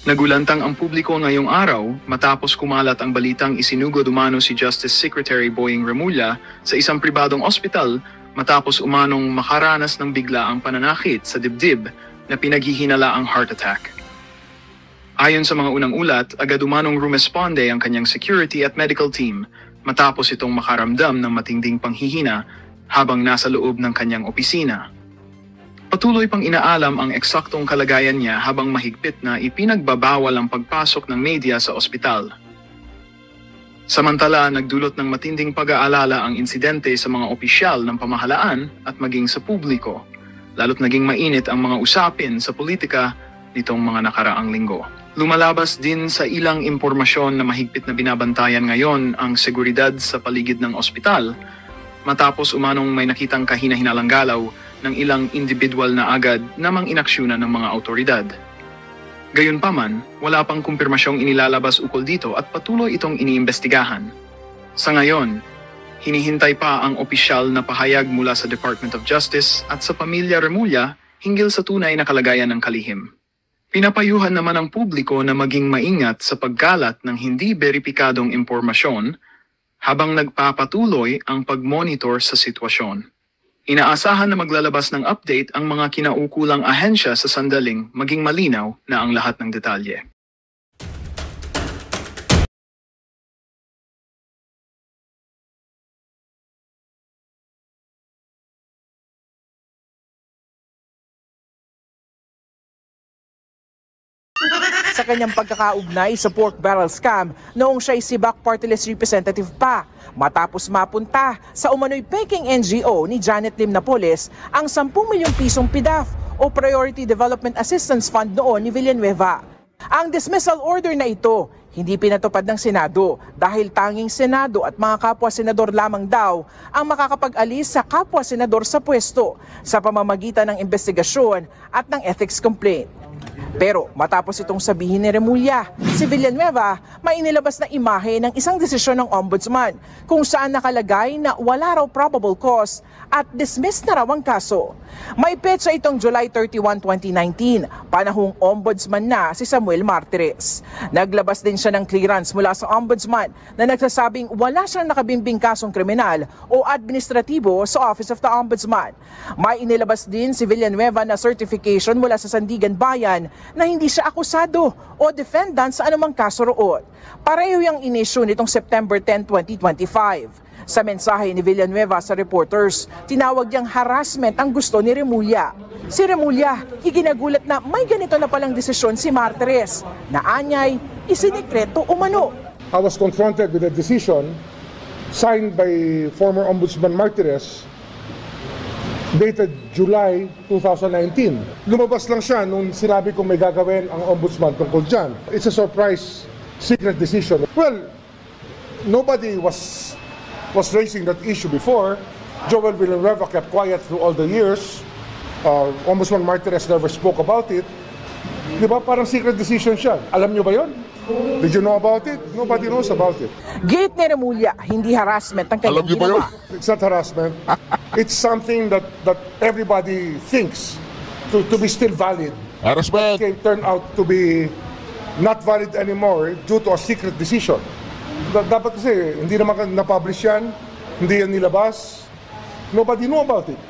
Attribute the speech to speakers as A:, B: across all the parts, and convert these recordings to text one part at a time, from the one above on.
A: Nagulantang ang publiko ngayong araw matapos kumalat ang balitang isinugod umano si Justice Secretary Boying Remulla sa isang pribadong ospital matapos umanong makaranas ng biglaang pananakit sa dibdib na pinaghihinala ang heart attack. Ayon sa mga unang ulat, agad umanong rumesponde ang kanyang security at medical team matapos itong makaramdam ng matinding panghihina habang nasa loob ng kanyang opisina. Patuloy pang inaalam ang eksaktong kalagayan niya habang mahigpit na ipinagbabawal ang pagpasok ng media sa ospital. Samantala, nagdulot ng matinding pag-aalala ang insidente sa mga opisyal ng pamahalaan at maging sa publiko, lalo't naging mainit ang mga usapin sa politika nitong mga nakaraang linggo. Lumalabas din sa ilang impormasyon na mahigpit na binabantayan ngayon ang seguridad sa paligid ng ospital matapos umanong may nakitang kahina-hinalang galaw ng ilang individual na agad namang inaksyonan ng mga autoridad. Gayunpaman, wala pang kumpirmasyong inilalabas ukol dito at patuloy itong iniimbestigahan. Sa ngayon, hinihintay pa ang opisyal na pahayag mula sa Department of Justice at sa pamilya Remulla hinggil sa tunay na kalagayan ng kalihim. Pinapayuhan naman ang publiko na maging maingat sa pagkalat ng hindi beripikadong impormasyon habang nagpapatuloy ang pag-monitor sa sitwasyon. Inaasahan na maglalabas ng update ang mga kinaukulang ahensya sa sandaling maging malinaw na ang lahat ng detalye.
B: Sa kanyang pagkakaugnay sa pork barrel scam noong siya'y Sibak Party List representative pa, matapos mapunta sa umano'y peking NGO ni Janet Lim Napoles ang 10 milyong pisong PDAF o Priority Development Assistance Fund noon ni Villanueva. Ang dismissal order na ito hindi pinatupad ng Senado dahil tanging Senado at mga kapwa-senador lamang daw ang makakapag-alis sa kapwa-senador sa pwesto sa pamamagitan ng investigasyon at ng ethics complaint. Pero matapos itong sabihin ni Remulla, si Villanueva may inilabas na imahe ng isang desisyon ng ombudsman kung saan nakalagay na wala raw probable cause at dismissed na raw ang kaso. May petsa itong July 31, 2019, panahong ombudsman na si Samuel Martires. Naglabas din siya ng clearance mula sa ombudsman na nagsasabing wala siyang nakabimbing kasong kriminal o administratibo sa Office of the Ombudsman. May inilabas din si Villanueva na certification mula sa Sandigan Bayan na hindi siya akusado o defendant sa anumang kaso roon. Pareho yung inisyu nitong September 10, 2025. Sa mensahe ni Villanueva sa reporters, tinawag niyang harassment ang gusto ni Remulla. Si Remulla, ikinagulat na may ganito na palang desisyon si Martires na anyay isinikreto umano.
C: I was confronted with a decision signed by former Ombudsman Martires dated July 2019. Lumabas lang siya nung sinabi kong may gagawin ang ombudsman tungkol dyan. It's a surprise secret decision. Well, nobody was raising that issue before. Joel Villanueva kept quiet through all the years. Ombudsman Martires never spoke about it. Di ba? Parang secret decision siya. Alam niyo ba yon? Did you know about it? Nobody knows about it.
B: Gate ni Remulla, hindi harassment ang kanyang ginawa.
C: It's not harassment. It's something that everybody thinks to be still valid.
D: Harassment!
C: It can turn out to be not valid anymore due to a secret decision. Dapat kasi, hindi naman na-publish yan, hindi yan nilabas. Nobody know about it.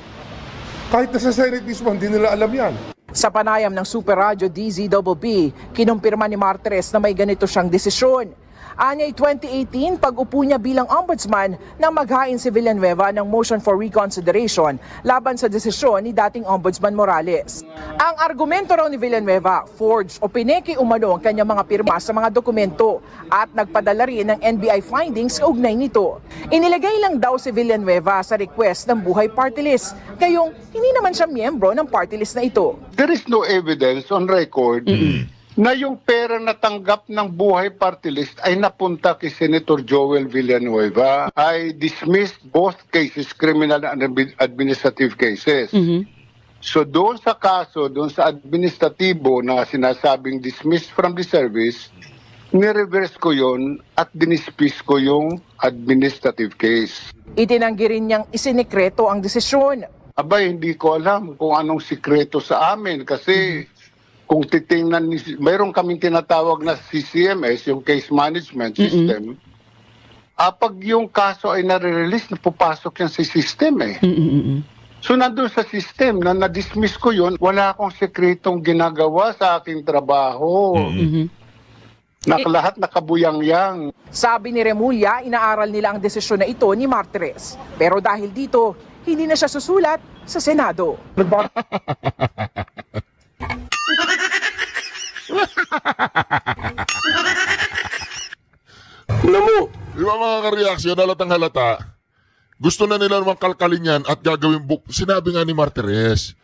C: Kahit na sa Senate mismo, hindi nila alam yan.
B: Sa panayam ng Super Radio DZBB, kinumpirma ni Martires na may ganito siyang desisyon. Anyay 2018, pag-upo niya bilang ombudsman nang maghain si Villanueva ng motion for reconsideration laban sa desisyon ni dating Ombudsman Morales. Ang argumento raw ni Villanueva, forged o pineke umano ang kanyang mga pirma sa mga dokumento at nagpadala rin ng NBI findings kaugnay nito. Inilagay lang daw si Villanueva sa request ng Buhay Party List, kayong hindi naman siya miyembro ng party list na ito.
E: There is no evidence on record na yung pera na tanggap ng Buhay Party List ay napunta kay Senator Joel Villanueva. I dismissed both cases, criminal and administrative cases. So doon sa kaso, doon sa administratibo na sinasabing dismissed from the service, ni-reverse ko yon at dinispis ko yung administrative case.
B: Itinanggi rin niyang isinikreto ang desisyon.
E: Abay, hindi ko alam kung anong sikreto sa amin kasi kung titingnan, mayroon kaming tinatawag na CCMS, yung Case Management System. Pag yung kaso ay nare-release, napupasok yan sa system eh. So nandun sa system, na na-dismiss ko yun, wala akong sekretong ginagawa sa aking trabaho. Lahat nakabuyang-yang.
B: Sabi ni Remulla, inaaral nila ang desisyon na ito ni Martires. Pero dahil dito, hindi na siya susulat sa Senado.
D: Alam mo, di ba mga kareaksyon, halatang halata, gusto na nila naman kalkalin yan at gagawin book. Sinabi nga ni Martires,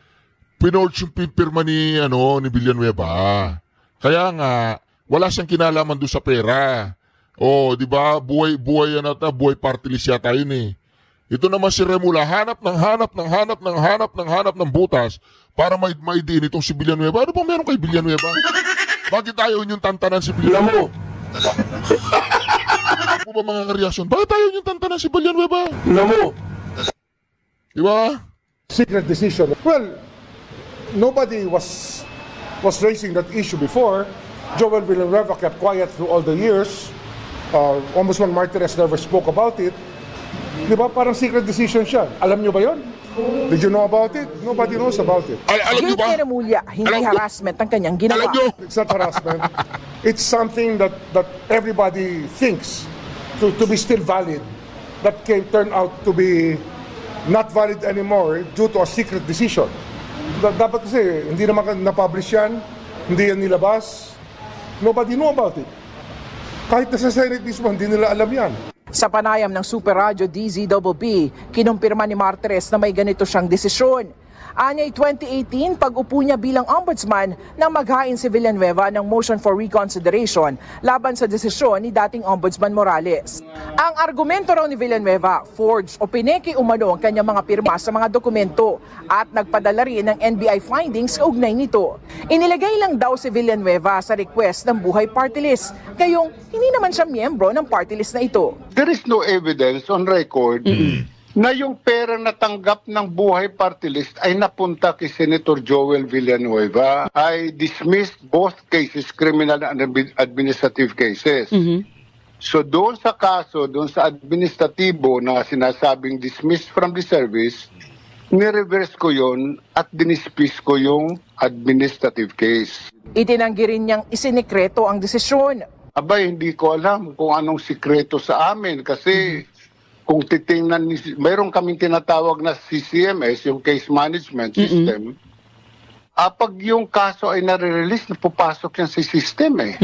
D: pinolch yung pipirma ni Villanueva. Kaya nga, wala siyang kinalaman doon sa pera. O, di ba, buhay party list yata yun eh. Ito naman si Remulla, hanap ng butas para maidiin itong si Villanueva. Ano bang meron kay Villanueva? Bakit ayaw niyong tantanan si Villanueva? Ano ba mga kareaksyon? Bakit ayaw niyong tantanan si Villanueva? Di ba?
C: Secret decision. Well, nobody was raising that issue before. Joel Villanueva kept quiet through all the years. Ombudsman Martires never spoke about it. Di ba? Parang secret decision siya. Alam niyo ba yon? Did you know about it? Nobody knows about it.
D: Alam niyo ba?
B: Ni Remulla, hindi harassment ang kanyang ginawa.
C: It's not harassment. It's something that everybody thinks to be still valid. That can turn out to be not valid anymore due to a secret decision. Dapat kasi, hindi naman na-publish yan, hindi yan nilabas. Nobody know about it. Kahit na sa Senate mismo, hindi nila alam yan.
B: Sa panayam ng Super Radio DZBB, kinumpirma ni Martires na may ganito siyang desisyon. Anyay 2018, pag-upo niya bilang ombudsman nang maghain si Villanueva ng motion for reconsideration laban sa desisyon ni dating Ombudsman Morales. Ang argumento raw ni Villanueva, forged o pineke umano ang kanyang mga pirma sa mga dokumento at nagpadala rin ng NBI findings kaugnay nito. Inilagay lang daw si Villanueva sa request ng Buhay Party List, gayong hindi naman siya miyembro ng party list na ito.
E: There is no evidence on record na yung pera na tanggap ng Buhay Party List ay napunta kay Senator Joel Villanueva. I dismissed both cases, criminal and administrative cases. So doon sa kaso, doon sa administratibo na sinasabing dismissed from the service, nireverse ko yon at dinispis ko yung administrative case.
B: Itinanggi rin niyang isinekreto ang desisyon.
E: Abay, hindi ko alam kung anong sikreto sa amin kasi kung titingnan, mayroon kaming tinatawag na CCMS, yung Case Management System. Pag yung kaso ay nare-release, napupasok yan sa system eh.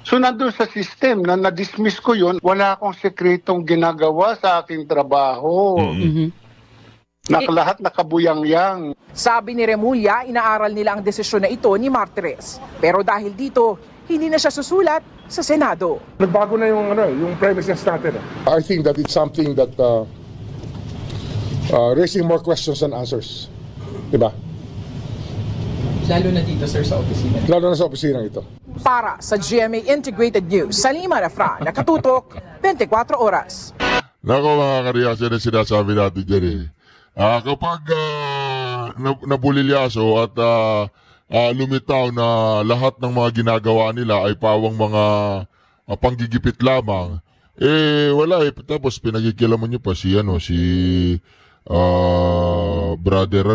E: So nandun sa system, na na-dismiss ko yun, wala akong sekretong ginagawa sa aking trabaho. Lahat nakabuyang-yang.
B: Sabi ni Remulla, inaaral nila ang desisyon na ito ni Martires. Pero dahil dito, hindi na siya susulat sa Senado.
C: Nagbago na yung premises natin. I think that it's something that raising more questions than answers. Diba?
F: Lalo na dito, sir, sa opisina.
C: Lalo na sa opisina ito.
B: Para sa GMA Integrated News, Salima Rafra, nakatutok, 24 oras.
D: Nako mga kareaksyon na sinasabi natin dyan eh. Kapag nabulilyaso at lumitaw na lahat ng mga ginagawa nila ay pawang mga panggigipit lamang, wala eh. Tapos pinagikilaman nyo pa si brother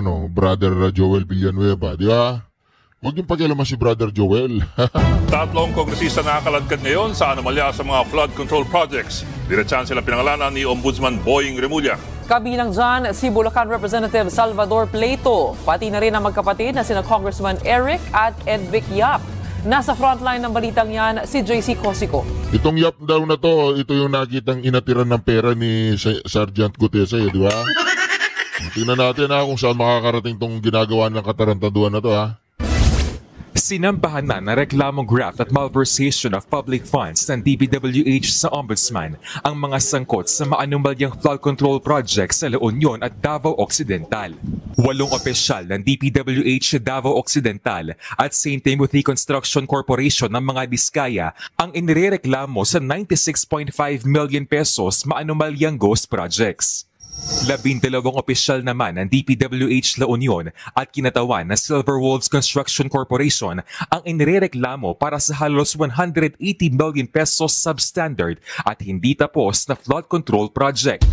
D: Joel Villanueva, di ba? Huwag yung pakialaman si Brother Joel.
G: Tatlong kongresista nakakalagkad ngayon sa anomalya sa mga flood control projects. Diretsahan sila pinangalanan ni Ombudsman Boying Remulla.
H: Kabilang dyan si Bulacan Representative Salvador Pleito, pati na rin ang magkapatid na sina Congressman Eric at Edvic Yap. Nasa frontline ng balitang yan si JC Cosico.
D: Itong Yap daw na to, ito yung nakitang inatiran ng pera ni Sergeant Gutesa, di ba? Tingnan natin kung saan makakarating tong ginagawa ng katarantaduan na to ha.
I: Sinambahan na ng reklamong graft at malversation of public funds ng DPWH sa Ombudsman ang mga sangkot sa maanumalyang flood control projects sa La Union at Davao Occidental. 8 opisyal ng DPWH Davao Occidental at St. Timothy Construction Corporation ng mga Diskaya ang inirereklamo sa 96.5 million pesos maanumalyang ghost projects. 12 opisyal naman ng DPWH La Union at kinatawan na Silver Wolves Construction Corporation ang inirereklamo para sa halos 180 million pesos substandard at hindi tapos na flood control project.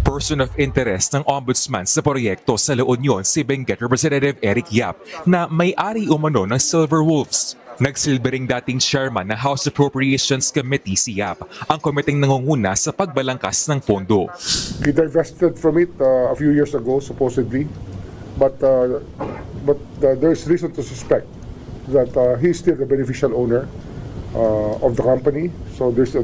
I: Person of interest ng Ombudsman sa proyekto sa La Union si Benguet Representative Eric Yap na may-ari umano ng Silver Wolves. Nagsilbering dating chairman ng House Appropriations Committee si Yap, ang komiteng nangunguna sa pagbalangkas ng pondo.
C: He divested from it a few years ago, supposedly, but there's reason to suspect that he's still the beneficial owner of the company, so there's a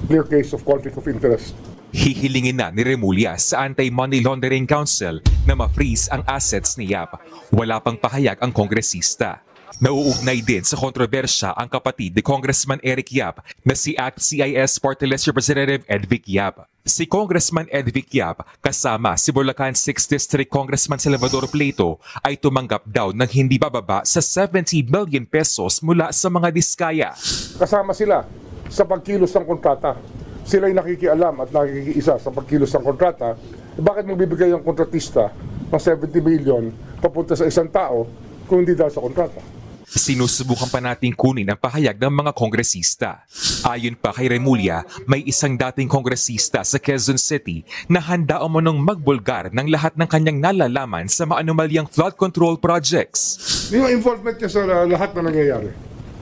C: clear case of conflict of interest.
I: Hihilingin na ni Remulla sa Anti-Money Laundering Council na ma-freeze ang assets ni Yap. Wala pang pahayag ang kongresista. Nauugnay din sa kontrobersya ang kapatid ni Congressman Eric Yap na si ACT-CIS Party List Representative Edvic Yap. Si Congressman Edvic Yap kasama si Bulacan 6th District Congressman Salvador Pleito ay tumanggap daw ng hindi bababa sa 70 million pesos mula sa mga diskaya.
C: Kasama sila sa pagkilos ng kontrata. Sila'y nakikialam at nakikiisa sa pagkilos ng kontrata. Bakit magbibigay ang kontratista ng 70 million papunta sa isang tao kung hindi daw sa kontrata?
I: Sinusubukan pa nating kunin ang pahayag ng mga kongresista. Ayon pa kay Remulla, may isang dating kongresista sa Quezon City na handa umunong magbulgar ng lahat ng kanyang nalalaman sa maanumalyang flood control projects.
C: Yung involvement niya sa lahat na nangyayari.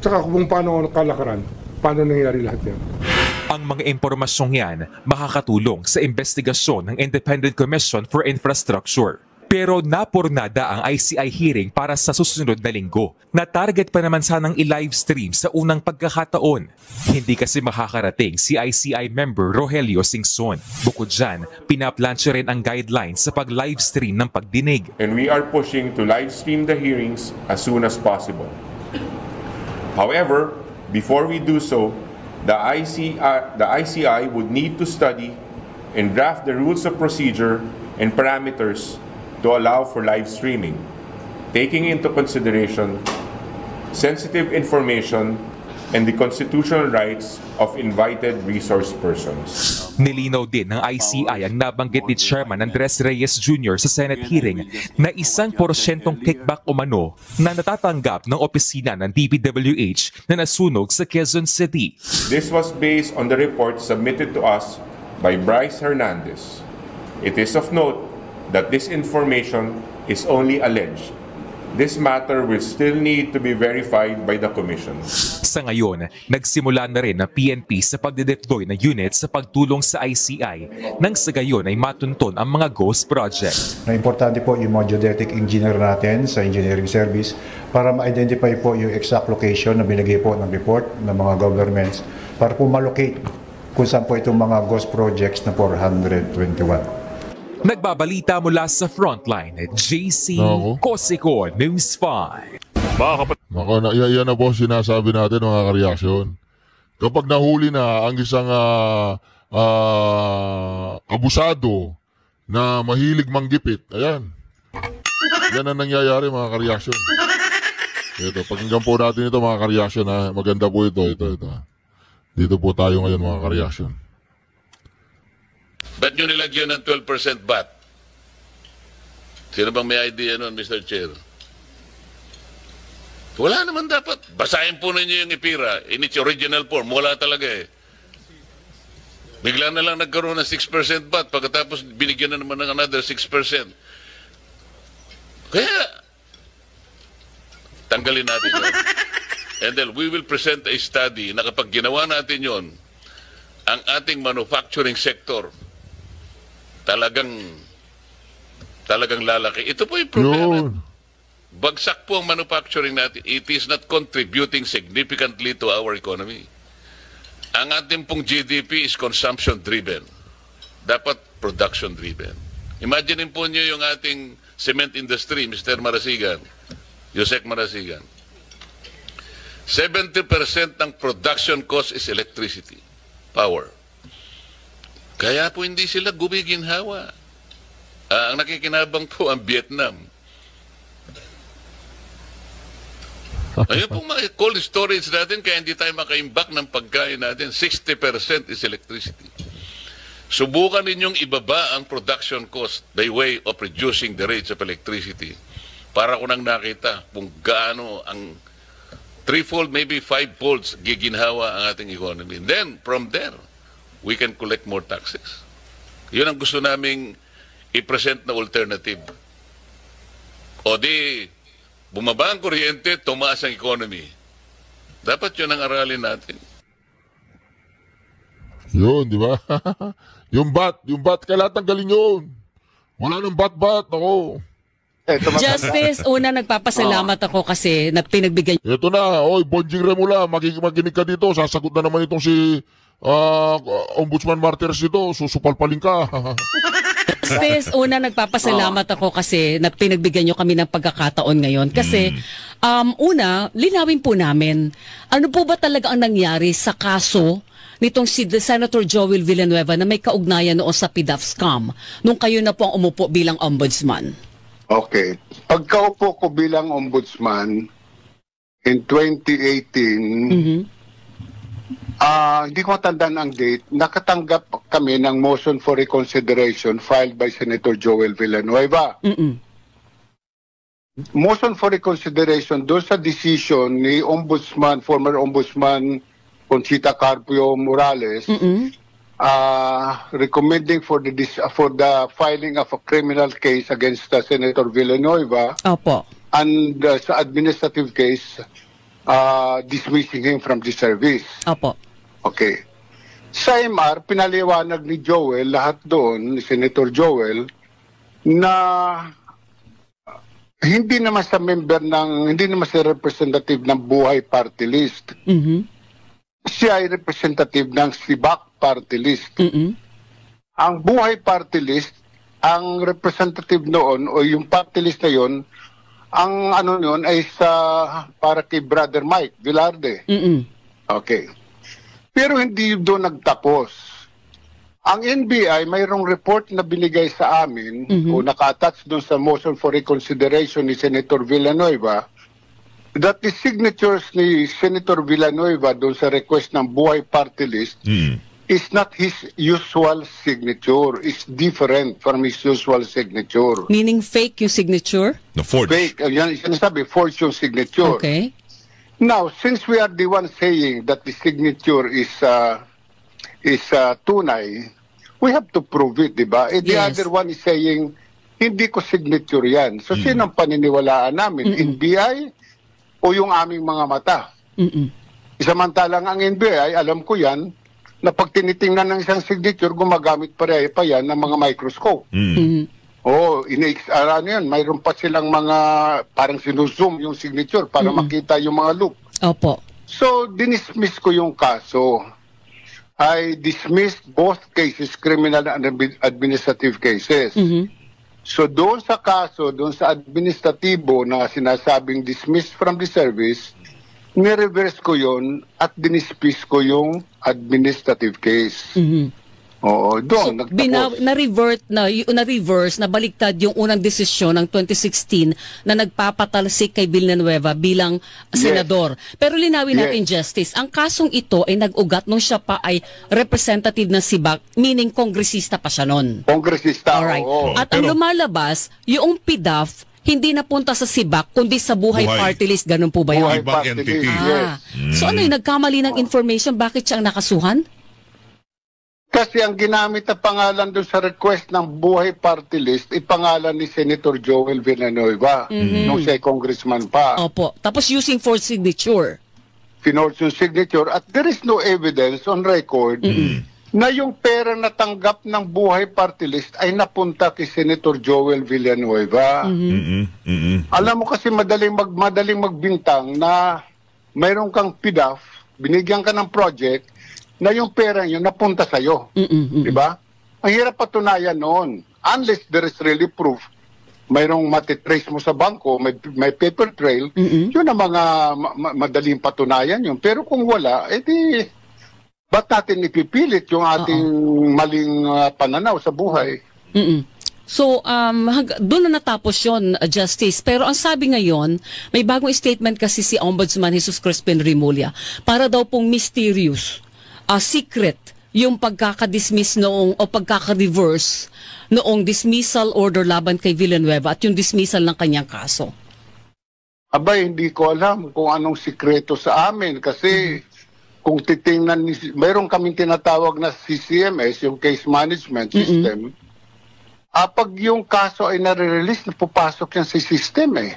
C: Tsaka kung paano kalakaran, paano nangyayari lahat yan.
I: Ang mga impormasyong yan makakatulong sa investigasyon ng Independent Commission for Infrastructure. Pero napurnada ang ICI hearing para sa susunod na linggo na target pa naman sanang i-livestream sa unang pagkakataon. Hindi kasi makakarating si ICI member Rogelio Singson. Bukod dyan, pinaplansya rin ang guidelines sa pag-livestream ng pagdinig.
J: And we are pushing to livestream the hearings as soon as possible. However, before we do so, the ICI would need to study and draft the rules of procedure and parameters to allow for live streaming, taking into consideration sensitive information and the constitutional rights of invited resource persons.
I: Nilinaw din ng ICI ang nabanggit ni Chairman Andres Reyes Jr. sa Senate hearing na 1% kickback umano na natatanggap ng opisina ng DPWH na nasunog sa Quezon City.
J: This was based on the report submitted to us by Bryce Hernandez. It is of note that this information is only alleged. This matter will still need to be verified by the Commission.
I: Sa ngayon, nagsimula na rin ang PNP sa pagdedeploy ng unit sa pagtulong sa ICI nang sa gayon ay matunton ang mga ghost project.
K: Na importante po yung mga geodetic engineer natin sa engineering service para ma-identify po yung exact location na binigay po ng report ng mga governments para po ma-locate kung saan po itong mga ghost projects na 421.
I: Nagbabalita mula sa Frontline, JC Cosico, News 5.
D: Yan na po sinasabi natin mga kareaksyon. Kapag nahuli na ang isang abusado na mahilig manggipit, ayan. Yan ang nangyayari mga kareaksyon. Ito, pakinggan po natin ito mga kareaksyon. Maganda po ito. Dito po tayo ngayon mga kareaksyon.
L: Ba't nyo nilagyan ng 12% VAT? Sino bang may idea nun, Mr. Chair? Wala naman dapat. Basahin po ninyo yung IPIRA in its original form. Wala talaga eh. Bigla na lang nagkaroon ng 6% VAT pagkatapos binigyan na naman ng another 6%. Kaya, tanggalin natin yun. And then we will present a study na kapag ginawa natin yun, ang ating manufacturing sector, talagang lalaki. Ito po yung problema. Bagsak po ang manufacturing natin. It is not contributing significantly to our economy. Ang ating pong GDP is consumption-driven. Dapat production-driven. Imagine po nyo yung ating cement industry, Mr. Marasigan, Yusek Marasigan. 70% ng production cost is electricity, power. Kaya po hindi sila gumiginhawa. Ang nakikinabang po ang Vietnam. Ayun po mga cold storage natin kaya hindi tayo makaimbak ng pagkain natin. 60% is electricity. Subukan ninyong ibaba ang production cost by way of reducing the rates of electricity para ko nang nakita kung gaano ang threefold, maybe fivefold giginhawa ang ating economy. And then, from there, we can collect more taxes. Yun ang gusto naming i-present na alternative. O di, bumaba ang kuryente, tumaas ang economy. Dapat yun ang aralin natin.
D: Yun, di ba? yung bat, kailangan tanggalin yun. Wala nang bat-bat, ako.
M: Justice, una nagpapasalamat ako kasi na pinagbigyan.
D: Ito na, oy, Bonjing Remula, makikinig ka dito, sasagot na naman itong si Ombudsman Martires dito, susupalpalin ka.
M: Justice, una nagpapasalamat ako kasi na pinagbigyan nyo kami ng pagkakataon ngayon. Kasi, una, linawin po namin, ano po ba talaga ang nangyari sa kaso nitong si Senator Joel Villanueva na may kaugnayan noon sa PDAF scam nung kayo na po ang umupo bilang ombudsman?
E: Okay. Pagkaupo ko bilang ombudsman in 2018, hindi ko matandaan ang date, nakatanggap kami ng motion for reconsideration filed by Senator Joel Villanueva. Motion for reconsideration doon sa decision ni former Ombudsman Conchita Carpio Morales, recommending for the filing of a criminal case against Senator Villanueva.
M: Opo.
E: And sa administrative case, dismissing him from the service.
M: Opo.
E: Okay. Sa MR, pinaliwanag ni Joel, lahat doon, ni Senator Joel, na hindi naman sa representative ng Buhay Party List. Siya ay representative ng SIBAC Party List. Ang Buhay Party List, ang representative noon, o yung party list na yun, ang ano yun ay para kay Brother Mike Velarde. Okay. Pero hindi doon nagtapos. Ang NBI, mayroong report na binigay sa amin, o naka-attach doon sa motion for reconsideration ni Senator Villanueva, that the signatures ni Senator Villanueva doon sa request ng Buhay Party List is not his usual signature. It's different from his usual signature.
M: Meaning fake yung signature?
N: No, forged.
E: Fake. Yan sabi, forged yung signature.
M: Okay.
E: Now, since we are the one saying that the signature is tunay, we have to prove it, di ba? The other one is saying, hindi ko signature yan. So, sino ang paniniwalaan namin? NBI o yung aming mga mata? Samantalang ang NBI, alam ko yan, na pag tinitingnan ng isang signature, gumagamit pa yan ng mga microscope. Ano yan, mayroon pa silang mga, parang sinuzoom yung signature para makita yung mga loop.
M: Opo.
E: So, dinismiss ko yung kaso. I dismissed both cases, criminal and administrative cases. So, doon sa kaso, doon sa administratibo na sinasabing dismissed from the service, ni-reverse ko yon at dinismiss ko yung administrative case. Oo, doon.
M: So, na-reverse, na baliktad yung unang desisyon ng 2016 na nagpapatalsik kay Villanueva bilang senador. Pero linawin natin, Justice, ang kasong ito ay nag-ugat nung siya pa ay representative ng SIBAC, meaning kongresista pa siya nun.
E: Kongresista,
M: alright. At ang lumalabas, yung PDAF, hindi napunta sa SIBAC, kundi sa Buhay Party List. Ganun po ba yun?
E: Buhay Party List,
M: So ano yung nagkamali ng information? Bakit siya ang nakasuhan?
E: Kasi ang ginamit na pangalan doon sa request ng Buhay Party List, ipangalan ni Senator Joel Villanueva, nung siya congressman pa.
M: Opo. Tapos using for signature.
E: Finorge yung signature at there is no evidence on record na yung pera na tanggap ng Buhay Party List ay napunta kay Senator Joel Villanueva. Alam mo kasi madaling magbintang na mayroon kang PDAF, binigyan ka ng project, na yung pera yun napunta sa'yo. Diba? Ang hirap patunayan noon. Unless there is really proof, mayroong matitrace mo sa bangko, may paper trail, yun ang mga madaling patunayan yun. Pero kung wala, edi, ba't natin ipipilit yung ating maling pananaw sa buhay?
M: So, doon na natapos yun, Justice. Pero ang sabi ngayon, may bagong statement kasi si Ombudsman Jesus Crispin Remulla para daw pong mysterious, secret yung pagkaka-dismiss noong o pagkaka-reverse noong dismissal order laban kay Villanueva at yung dismissal ng kanyang kaso?
E: Abay, hindi ko alam kung anong sikreto sa amin kasi kung titingnan, mayroon kaming tinatawag na CCMS, yung Case Management System. Pag yung kaso ay nare-release, napupasok yan sa system eh.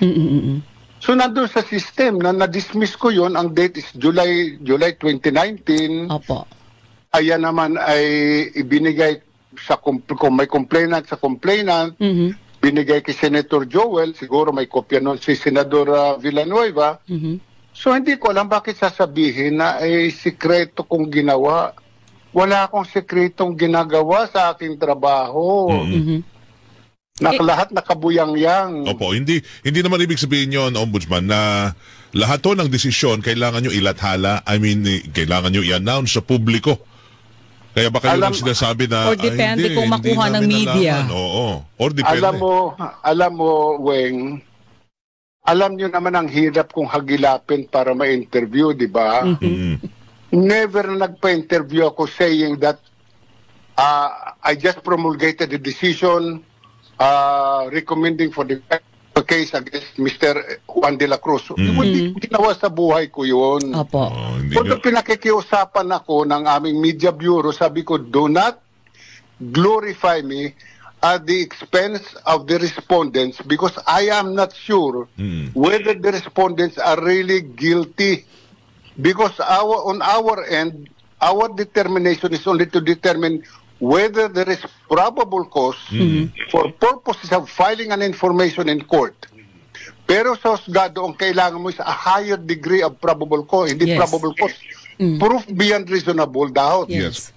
E: So nandun sa system, na-dismiss ko yun, ang date is July 2019.
M: Opo.
E: Ayan naman ay ibinigay sa kung may complainant sa complainant, binigay kay Senator Joel, siguro may kopya nun si Senador Villanueva. So hindi ko alam bakit sasabihin na ay sikreto kong ginawa. Wala akong sikretong ginagawa sa aking trabaho. Lahat nakabuyang-yang.
N: Opo, hindi naman ibig sabihin yon, Ombudsman, na lahat to ng desisyon kailangan nyo ilathala, kailangan nyo i-announce sa publiko. Kaya ba kayo nang sinasabi na
M: or depende kung makuha ng media.
N: Oo. Or depende.
E: Alam mo, Weng, alam nyo naman ang hirap kung hagilapin para ma-interview, di ba? Never na nagpa-interview ako saying that I just promulgated the decision recommending for the case against Mr. Juan de la Cruz. Hindi ginawa sa buhay ko yun.
M: Opo.
E: Kung pinakikiusapan ako ng aming media bureau, sabi ko, do not glorify me at the expense of the respondents because I am not sure whether the respondents are really guilty. Because on our end, our determination is only to determine whether there is probable cause for purposes of filing an information in court. Pero sa husgado, ang kailangan mo is a higher degree of probable cause, hindi probable cause. Proof beyond reasonable doubt.
N: Yes.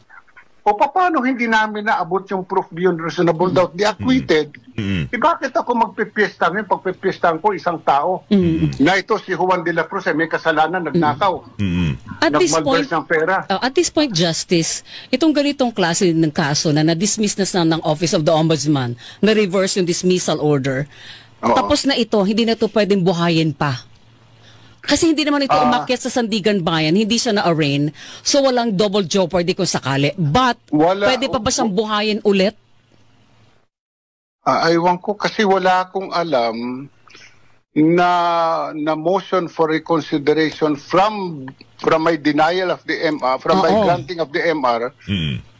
E: O paano hindi namin naabot yung proof beyond reasonable doubt, di acquitted? Bakit ako magpipiesta ngayon? Pagpipiestaan ko isang tao na ito si Juan de la Cruz ay may kasalanan, nagnakaw. Nagmalverse ng pera.
M: At this point, Justice, itong ganitong klase ng kaso na na-dismiss na ng Office of the Ombudsman, na-reverse yung dismissal order, tapos na ito, hindi na ito pwedeng buhayin pa. Kasi hindi naman ito umakyat sa Sandigan Bayan, hindi siya na-arraign, so walang double jeopardy kung sakali. But, pwede pa ba siyang buhayin ulit?
E: Aywan ko kasi wala akong alam na motion for reconsideration from my denial of the MR, from my granting of the MR,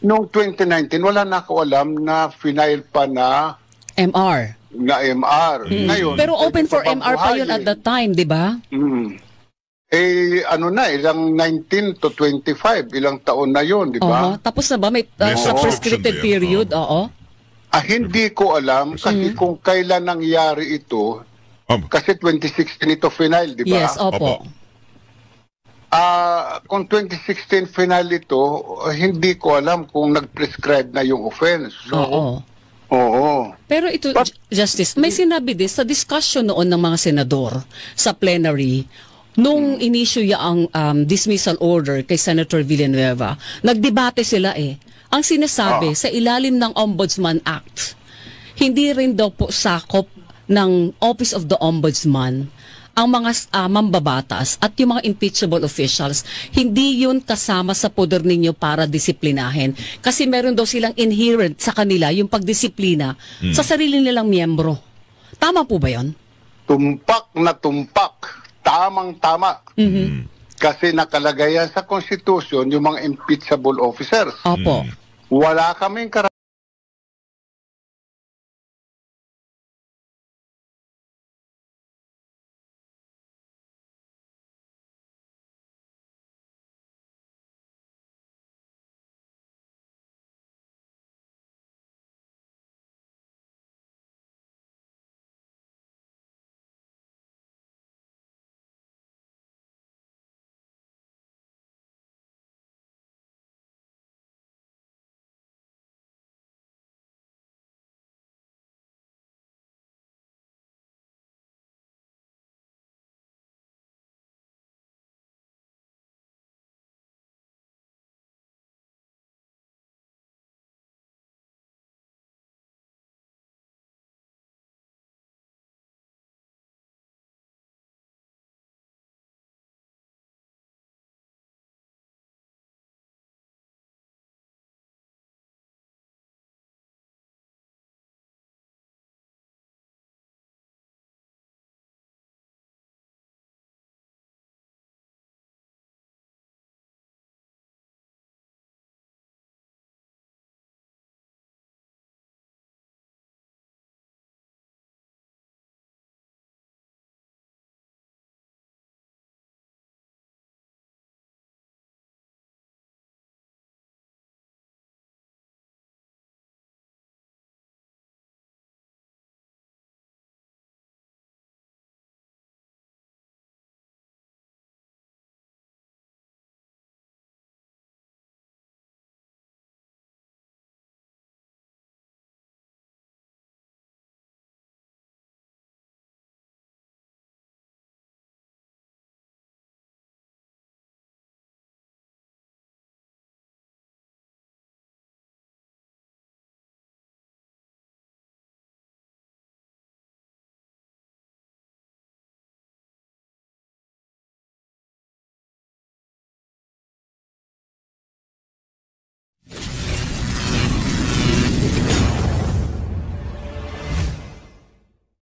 E: noong 2019, wala na ako alam na final pa na
M: MR.
E: Ngayon,
M: pero open for MR pa yun at that time, di ba?
E: Ilang 19 to 25, ilang taon na yun, di ba?
M: Tapos na ba may prescripted period?
E: Hindi ko alam kasi kung kailan nangyari ito, kasi 2016 ito final, di ba?
M: Yes, opo.
E: Kung 2016 final ito, hindi ko alam kung nag-prescribe na yung offense. Oo.
M: Pero ito, Justice, may sinabi din sa discussion noon ng mga senador sa plenary, nung inisyu ang dismissal order kay Senator Villanueva, nagdebate sila Ang sinasabi, sa ilalim ng Ombudsman Act, hindi rin daw po sakop ng Office of the Ombudsman ang mga mambabatas at yung mga impeachable officials, hindi yun kasama sa poder ninyo para disiplinahin. Kasi meron daw silang inherent sa kanila yung pagdisiplina sa sarili nilang miyembro. Tama po ba yun?
E: Tumpak na tumpak. Tamang-tama. Kasi nakalagay yan sa Constitution yung mga impeachable officers.
M: Opo.
E: Wala kaming